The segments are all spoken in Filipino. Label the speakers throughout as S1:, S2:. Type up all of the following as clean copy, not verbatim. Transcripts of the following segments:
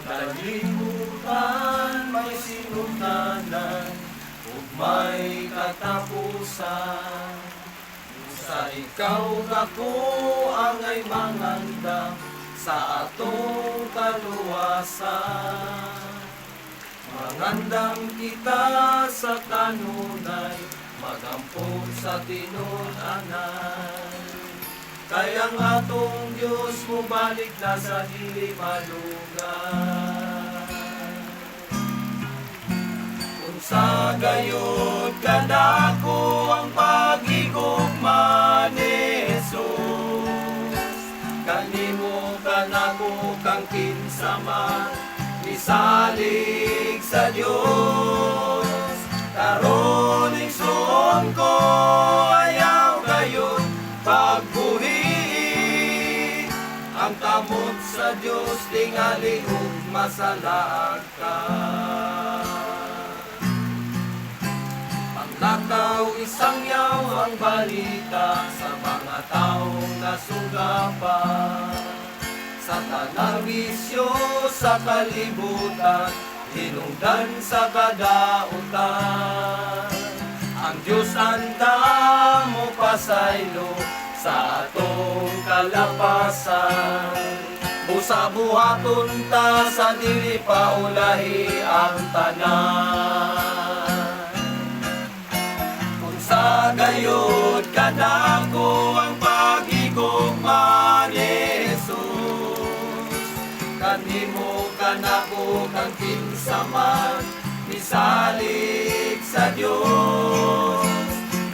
S1: Kalibutan may sinugdanan ug may katapusan. Sa ikaw dako angay mangandam sa atong kaluwasan. Mangandam kita sa kanunay, magampon sa tinud-anay. Kaya ang atong Diyos mo balik na sa dili malugay. Kung sa gayud kadako ang pag-igugma ni Jesus, kalimutan ako kang kinsaman, misalig sa Diyos. Karon igsoon ko ayaw gayud pagbuhi, ang kamot sa Diyos tingali ug masalaag ka. Panglakaw isang yaw ang balita sa mga taong nasugapan. Sa tanang bisyo sa kalibutan, hinungdan sa kadautan. Ang Diyos anda mo pasaylo sa atong kalapasan. Busa buhaton ta sa dili paulahi ang tanan. Kung sa gayud kadako ang pag-igugma ni Jesus, kanimo kanako kang kinsaman, misalig sa Diyos.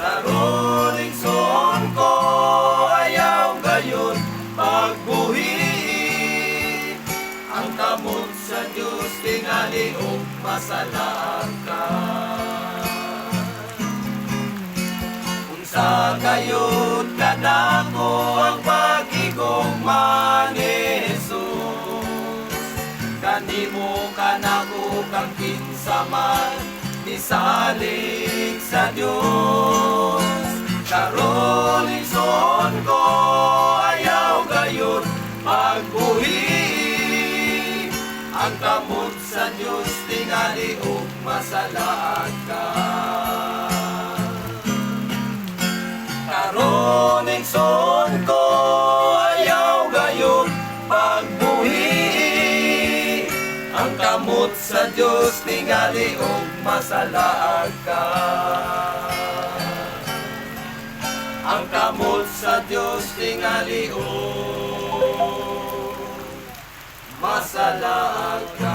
S1: Karon igsoon ko ayaw gayon pagbuhi, ang kamot sa Diyos tingali ug masalaag ka. Kung sa gayud kadako ang pag-igugma ni Jesus, kanimo kanako kang kinsaman, misalig sa Diyos. Karon igsoon ko ayaw gayon pagbuhi, ang kamot sa Diyos tingali ug masalaag ka. Karon igsoon ko ayaw gayon pagbuhi, ang kamot sa Diyos tingali ug masalaag ka. Ang kamot sa Diyos tingali ug masalaag ka.